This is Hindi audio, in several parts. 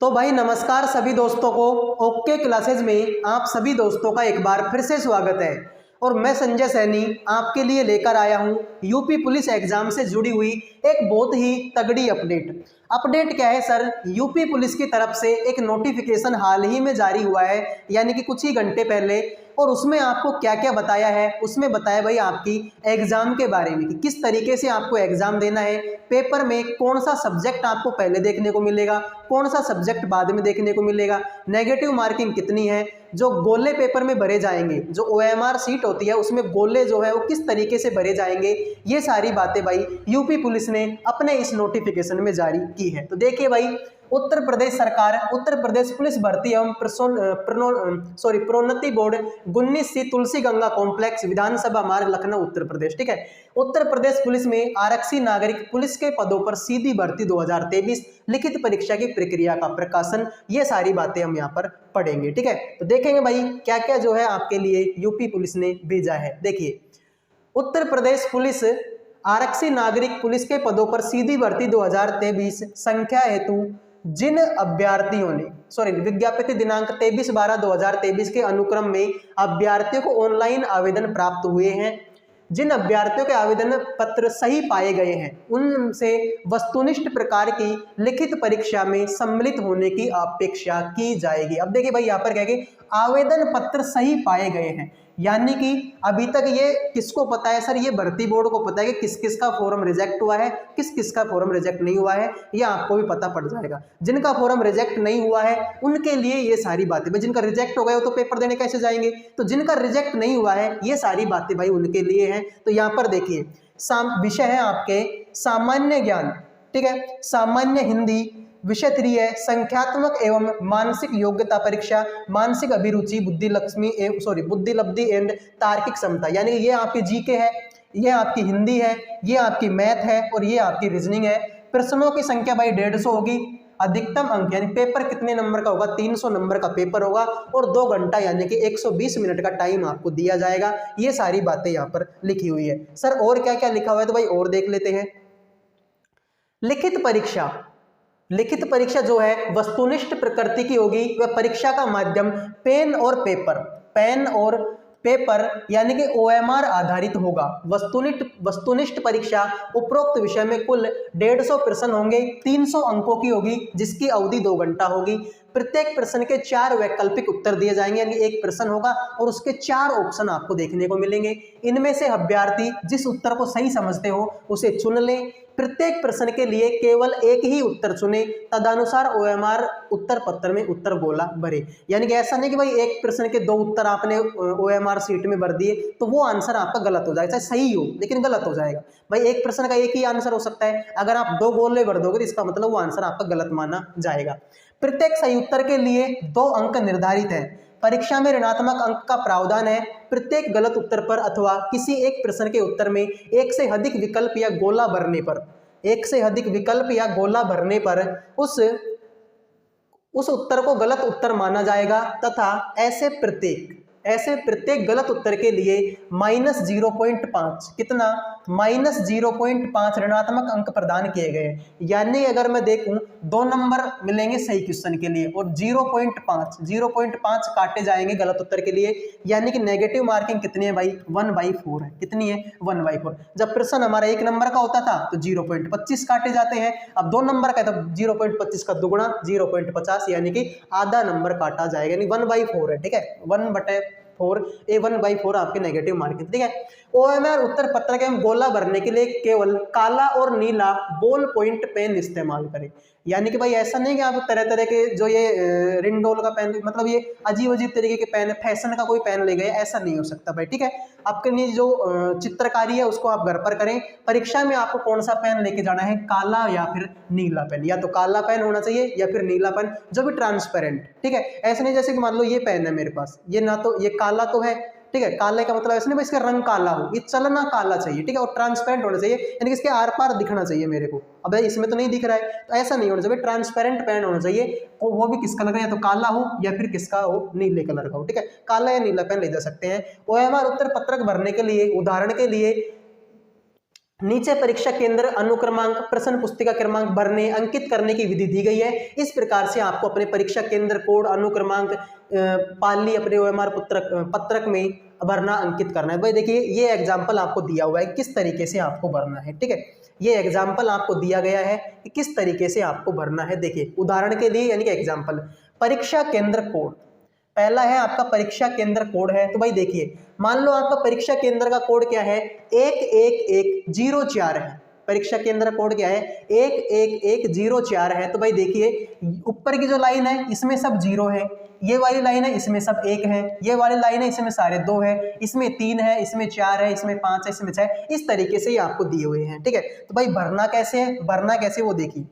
तो भाई नमस्कार सभी दोस्तों को। ओके क्लासेज में आप सभी दोस्तों का एक बार फिर से स्वागत है। और मैं संजय सैनी आपके लिए लेकर आया हूं यूपी पुलिस एग्जाम से जुड़ी हुई एक बहुत ही तगड़ी अपडेट क्या है सर, यूपी पुलिस की तरफ से एक नोटिफिकेशन हाल ही में जारी हुआ है, यानी कि कुछ ही घंटे पहले। और उसमें आपको क्या क्या बताया है, उसमें बताया भाई आपकी एग्जाम के बारे में कि किस तरीके से आपको एग्जाम देना है, पेपर में कौन सा सब्जेक्ट आपको पहले देखने को मिलेगा, कौन सा सब्जेक्ट बाद में देखने को मिलेगा, नेगेटिव मार्किंग कितनी है, जो गोले पेपर में भरे जाएंगे, जो ओएमआर सीट होती है उसमें गोले जो है वो किस तरीके से भरे जाएंगे, ये सारी बातें भाई यूपी पुलिस ने अपने इस नोटिफिकेशन में जारी की है। तो देखिए भाई, उत्तर प्रदेश सरकार, उत्तर प्रदेश पुलिस भर्ती एवं प्रोन्नति बोर्ड, 19 तुलसी गंगा कॉम्प्लेक्स, विधानसभा मार्ग, लखनऊ, उत्तर प्रदेश। ठीक है, उत्तर प्रदेश पुलिस में आरक्षी नागरिक पुलिस के पदों पर सीधी भर्ती 2023 लिखित परीक्षा की प्रक्रिया का प्रकाशन, ये सारी बातें हम यहाँ पर पढ़ेंगे। ठीक है, तो देखेंगे भाई क्या क्या जो है आपके लिए यूपी पुलिस ने भेजा है। देखिए, उत्तर प्रदेश पुलिस आरक्षी नागरिक पुलिस के पदों पर सीधी भर्ती 2023 संख्या हेतु जिन अभ्यर्थियों ने विज्ञापित दिनांक 23/12/2023 के अनुक्रम में अभ्यर्थियों को ऑनलाइन आवेदन प्राप्त हुए हैं, जिन अभ्यर्थियों के आवेदन पत्र सही पाए गए हैं उनसे वस्तुनिष्ठ प्रकार की लिखित परीक्षा में सम्मिलित होने की अपेक्षा की जाएगी। अब देखिए भाई, यहाँ पर क्या है, आवेदन पत्र सही पाए गए हैं, यानी कि अभी तक ये किसको पता है सर, ये भर्ती बोर्ड को पता है कि किस किस का फॉर्म रिजेक्ट हुआ है, किस किस का फॉर्म रिजेक्ट नहीं हुआ है, ये आपको भी पता पड़ जाएगा। जिनका फॉर्म रिजेक्ट नहीं हुआ है उनके लिए ये सारी बातें, भाई जिनका रिजेक्ट हो गया वो तो पेपर देने कैसे जाएंगे, तो जिनका रिजेक्ट नहीं हुआ है ये सारी बातें भाई उनके लिए हैं। तो यहाँ पर देखिए, विषय है आपके सामान्य ज्ञान, ठीक है, सामान्य हिंदी, विषय 3 है संख्यात्मक एवं मानसिक योग्यता परीक्षा, मानसिक अभिरुचि, बुद्धि लब्धि एंड तार्किक क्षमता, यानी ये आपकी जीके है, ये आपकी हिंदी है, ये आपकी मैथ है और ये आपकी रीजनिंग है। प्रश्नों की संख्या भाई 150 होगी, अधिकतम अंक यानी पेपर कितने नंबर का होगा, 300 नंबर का पेपर होगा और 2 घंटा यानी कि 120 मिनट का टाइम आपको दिया जाएगा। ये सारी बातें यहाँ पर लिखी हुई है। सर और क्या क्या लिखा हुआ है, तो भाई और देख लेते हैं। लिखित परीक्षा जो है वस्तुनिष्ठ प्रकृति की होगी, वह परीक्षा का माध्यम पेन और पेपर यानी कि ओएमआर आधारित होगा। वस्तुनिष्ठ परीक्षा उपरोक्त विषय में कुल 150 प्रश्न होंगे, 300 अंकों की होगी, जिसकी अवधि 2 घंटा होगी। प्रत्येक प्रश्न के 4 वैकल्पिक उत्तर दिए जाएंगे, यानी एक प्रश्न होगा और उसके 4 ऑप्शन आपको देखने को मिलेंगे। इनमें से अभ्यर्थी जिस उत्तर को सही समझते हो उसे चुन लें। प्रत्येक प्रश्न के लिए केवल एक ही उत्तर चुने, तदनुसार ओएमआर उत्तर पत्र में उत्तर गोला भरे। यानी कि ऐसा नहीं कि भाई एक प्रश्न के 2 उत्तर आपने ओएमआर सीट में भर दिए तो वो आंसर आपका गलत हो जाएगा, चाहे सही हो लेकिन गलत हो जाएगा। भाई एक प्रश्न का एक ही आंसर हो सकता है, अगर आप 2 गोले भर दोगे तो इसका मतलब वो आंसर आपका गलत माना जाएगा। प्रत्येक सही उत्तर के लिए 2 अंक निर्धारित है। परीक्षा में ऋणात्मक अंक का प्रावधान है। प्रत्येक गलत उत्तर पर अथवा किसी एक प्रश्न के उत्तर में एक से अधिक विकल्प या गोला भरने पर उस उत्तर को गलत उत्तर माना जाएगा तथा ऐसे प्रत्येक गलत उत्तर के लिए -0.5 कितना -0.5 ऋणात्मक अंक प्रदान किए गए। यानी अगर मैं देखूं 2 नंबर मिलेंगे सही क्वेश्चन के लिए और 0.5 काटे जाएंगे गलत उत्तर के लिए, यानी कि नेगेटिव मार्किंग कितनी है भाई, 1/4 है। कितनी है, 1/4। जब प्रश्न हमारा 1 नंबर का होता था तो 0.25 काटे जाते हैं, अब 2 नंबर का है तो 0.25 का दुगुना 0.50 यानी कि आधा नंबर काटा जाएगा, यानी 1/4 है। ठीक है, 1/4 आपके नेगेटिव मार्किंग। ठीक है, ओएमआर उत्तर पत्र के गोला भरने के लिए केवल काला और नीला बॉल पॉइंट पेन इस्तेमाल करें। यानी कि भाई ऐसा नहीं कि आप तरह तरह के जो ये रिंडोल का पेन, मतलब ये अजीब अजीब तरीके के पेन, फैशन का कोई पेन ले गए, ऐसा नहीं हो सकता भाई। ठीक है, आपके लिए जो चित्रकारी है उसको आप घर पर करें। परीक्षा में आपको कौन सा पेन लेके जाना है, काला या फिर नीला पेन, या तो काला पेन होना चाहिए या फिर नीला पेन जो भी ट्रांसपेरेंट। ठीक है, ऐसे नहीं जैसे कि मान लो ये पेन है मेरे पास, ये ना तो ये काला तो है, ठीक है, काले का मतलब ऐसे नहीं इसका रंग काला हो, ये चलना काला चाहिए, ठीक है, और ट्रांसपेरेंट होना चाहिए, यानी कि इसके आर पार दिखना चाहिए मेरे को। अब इसमें तो नहीं दिख रहा है तो ऐसा नहीं होना चाहिए, ट्रांसपेरेंट पेन होना चाहिए, और वो भी किस कलर का, या तो काला हो या फिर किसका हो, नीले कलर का हो। ठीक है, काला या नीला पेन ले जा सकते हैं। ओएमआर उत्तर पत्रक भरने के लिए उदाहरण के लिए नीचे परीक्षा केंद्र, अनुक्रमांक, प्रश्न पुस्तिका क्रमांक भरने, अंकित करने की विधि दी गई है। इस प्रकार से आपको अपने परीक्षा केंद्र, कोड, अनुक्रमांक, पाली अपने OMR पत्रक में भरना, अंकित करना है। भाई देखिए ये एग्जाम्पल आपको दिया हुआ है किस तरीके से आपको भरना है, ठीक है। ये एग्जाम्पल आपको दिया गया है कि किस तरीके से आपको भरना है। देखिए उदाहरण के लिए यानी कि एग्जाम्पल, परीक्षा केंद्र कोड पहला है आपका, परीक्षा केंद्र कोड है। तो भाई देखिए मान लो आपका परीक्षा केंद्र का कोड क्या है, 11104 है। परीक्षा केंद्र कोड क्या है, 11104 है। तो भाई देखिए ऊपर की जो लाइन है इसमें सब 0 है, ये वाली लाइन है इसमें सब 1 है, ये वाली लाइन है इसमें सारे 2 है, इसमें 3 है, इसमें 4 है, इसमें 5 है, इसमें 6। इस तरीके से ये आपको दिए हुए हैं, ठीक है। तो भाई भरना कैसे है, भरना कैसे वो देखिए।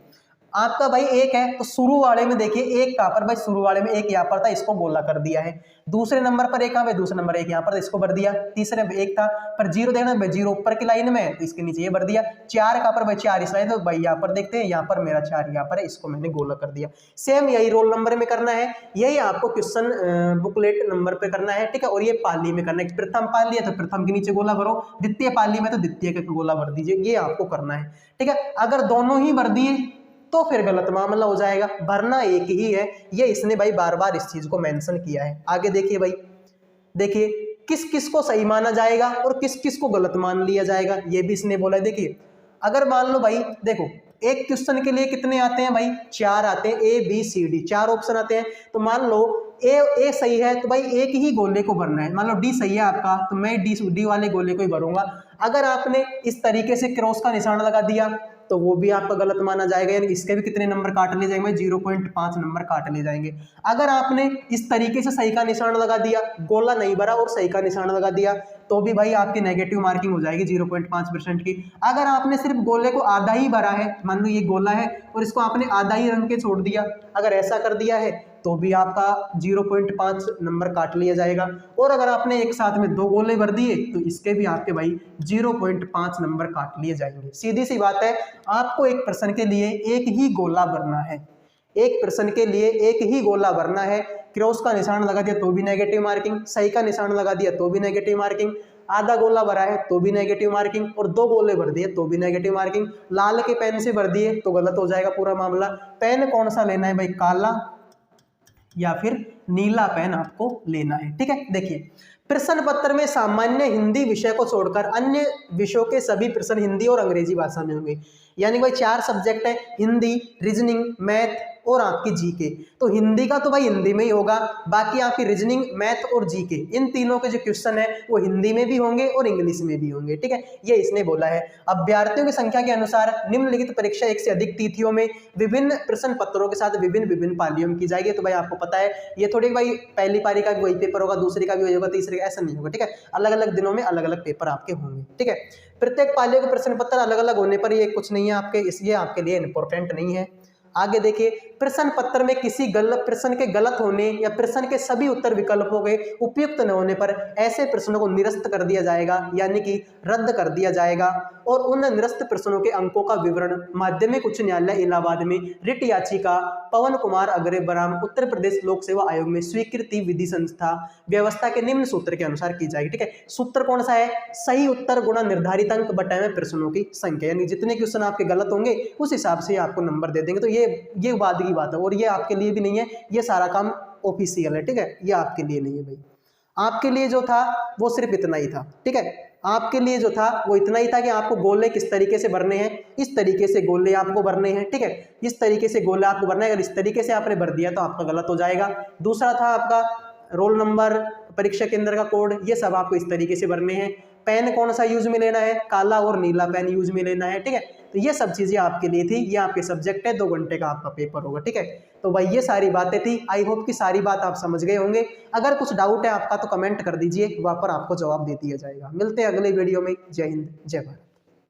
आपका भाई 1 है तो शुरू वाले में देखिए 1 कहाँ पर, भाई शुरू वाले में 1 यहाँ पर था, इसको गोला कर दिया है। दूसरे नंबर पर 1 भाई, दूसरे नंबर 1 यहाँ पर, इसको भर दिया। तीसरे में 1 था पर 0 देखना भाई, 0 ऊपर की लाइन में तो इसके नीचे ये भर दिया। 4 कहाँ पर भाई, 4 इस लाइन, तो भाई यहाँ पर देखते हैं, यहाँ पर मेरा 4 यहाँ पर है, इसको मैंने गोला कर दिया। सेम यही रोल नंबर में करना है, यही आपको क्वेश्चन बुकलेट नंबर पे करना है, ठीक है। और ये पाली में करना है, प्रथम पाली है तो प्रथम के नीचे गोला भरो, द्वितीय पाली में तो द्वितीय का गोला भर दीजिए, ये आपको करना है, ठीक है। अगर दोनों ही भर दिए तो फिर गलत मामला हो जाएगा, भरना एक ही है। ये इसने भाई बार बार इस चीज को मेंशन किया है। आगे देखिए भाई, देखिए किस किस को सही माना जाएगा और किस किस को गलत मान लिया जाएगा, ये भी इसने बोला है। देखिए अगर मान लो भाई, देखो एक क्वेश्चन के लिए कितने आते हैं भाई, 4 आते हैं, ABCD 4 ऑप्शन आते हैं। तो मान लो ए सही है तो भाई एक ही गोले को भरना है। मान लो डी सही है आपका तो मैं डी वाले गोले को ही भरूंगा। अगर आपने इस तरीके से क्रॉस का निशान लगा दिया तो वो भी आपका गलत माना जाएगा, यानी इसके भी कितने नंबर काट लिए जाएंगे, 0.5 नंबर काट लिए जाएंगे। अगर आपने इस तरीके से सही का निशान लगा दिया, गोला नहीं भरा और सही का निशान लगा दिया, तो भी भाई आपकी नेगेटिव मार्किंग हो जाएगी 0.5% की। अगर आपने सिर्फ गोले को आधा ही भरा है, मान लो ये गोला है और इसको आपने आधा ही रंग के छोड़ दिया, अगर ऐसा कर दिया है तो भी आपका 0.5 नंबर काट लिया जाएगा। और अगर आपने एक साथ में 2 गोले भर दिए तो इसके भी आपके भाई 0.5 नंबर काट लिए जाएंगे। सीधी सी बात है, आपको एक प्रश्न के लिए एक ही गोला भरना है, एक प्रश्न के लिए एक ही गोला भरना है। क्रॉस का निशान लगा दिया तो भी नेगेटिव मार्किंग, सही का निशान लगा दिया तो भी नेगेटिव मार्किंग, आधा गोला भरा है तो भी नेगेटिव मार्किंग, और 2 गोले भर दिए तो भी नेगेटिव मार्किंग। लाल के पेन से भर दिए तो गलत हो जाएगा पूरा मामला। पेन कौन सा लेना है भाई, काला या फिर नीला पेन आपको लेना है, ठीक है। देखिए प्रश्न पत्र में सामान्य हिंदी विषय को छोड़कर अन्य विषयों के सभी प्रश्न हिंदी और अंग्रेजी भाषा में होंगे। यानी भाई 4 सब्जेक्ट है, हिंदी, रीजनिंग, मैथ और आपकी जीके। तो हिंदी का तो भाई हिंदी में ही होगा, बाकी आपकी रीजनिंग, मैथ और जीके, इन तीनों के जो क्वेश्चन है वो हिंदी में भी होंगे और इंग्लिश में भी होंगे, ठीक है। ये इसने बोला है। अभ्यर्थियों की संख्या के अनुसार निम्नलिखित परीक्षा 1 से अधिक तिथियों में विभिन्न प्रश्न पत्रों के साथ विभिन्न पालियों में की जाएगी। तो भाई आपको पता है ये थोड़ी भाई पहली पारी का भी वही पेपर होगा, दूसरी का भी वही होगा, तीसरे का ऐसा नहीं होगा, ठीक है। अलग अलग दिनों में अलग अलग पेपर आपके होंगे, ठीक है। प्रत्येक पालियों के प्रश्न पत्र अलग अलग होने पर ये कुछ नहीं है आपके, इसलिए आपके लिए इंपॉर्टेंट नहीं है। आगे देखिए, प्रश्न पत्र में किसी गलत प्रश्न के गलत होने या प्रश्न के सभी उत्तर विकल्पों के उपयुक्त न होने पर ऐसे प्रश्नों को निरस्त कर दिया जाएगा, यानी कि रद्द कर दिया जाएगा। और उन निरस्त प्रश्नों के अंकों का विवरण माध्यमिक उच्च न्यायालय इलाहाबाद में रिट याचिका पवन कुमार अग्रवाल उत्तर प्रदेश लोक सेवा आयोग में स्वीकृति विधि संस्था व्यवस्था के निम्न सूत्र के अनुसार की जाएगी, ठीक है। सूत्र कौन सा है, सही उत्तर गुणा निर्धारित अंक बटाए में प्रश्नों की संख्या, यानी जितने क्वेश्चन आपके गलत होंगे उस हिसाब से आपको नंबर दे देंगे। तो ये बाद की बात है, और ये आपके लिए भी नहीं है, ये सारा काम ऑफिशियल है, ठीक है। ये आपके लिए नहीं है भाई, आपके लिए जो था वो सिर्फ इतना ही था, ठीक है। आपके लिए जो था वो इतना ही था कि आपको गोले किस तरीके से भरने हैं, इस तरीके से गोले आपको भरने हैं, ठीक है। इस तरीके से गोले आपको भरना है, अगर इस तरीके से आपने भर दिया तो आपका गलत हो जाएगा। दूसरा था आपका रोल नंबर, परीक्षा केंद्र का कोड, ये सब आपको इस तरीके से भरने हैं। पेन कौन सा यूज में लेना है, काला और नीला पेन यूज में लेना है, ठीक है। तो ये सब चीजें आपके लिए थी, ये आपके सब्जेक्ट है, 2 घंटे का आपका पेपर होगा, ठीक है। तो भाई ये सारी बातें थी, आई होप कि सारी बात आप समझ गए होंगे। अगर कुछ डाउट है आपका तो कमेंट कर दीजिए, वहां पर आपको जवाब दे दिया जाएगा। मिलते हैं अगले वीडियो में। जय हिंद, जय भारत।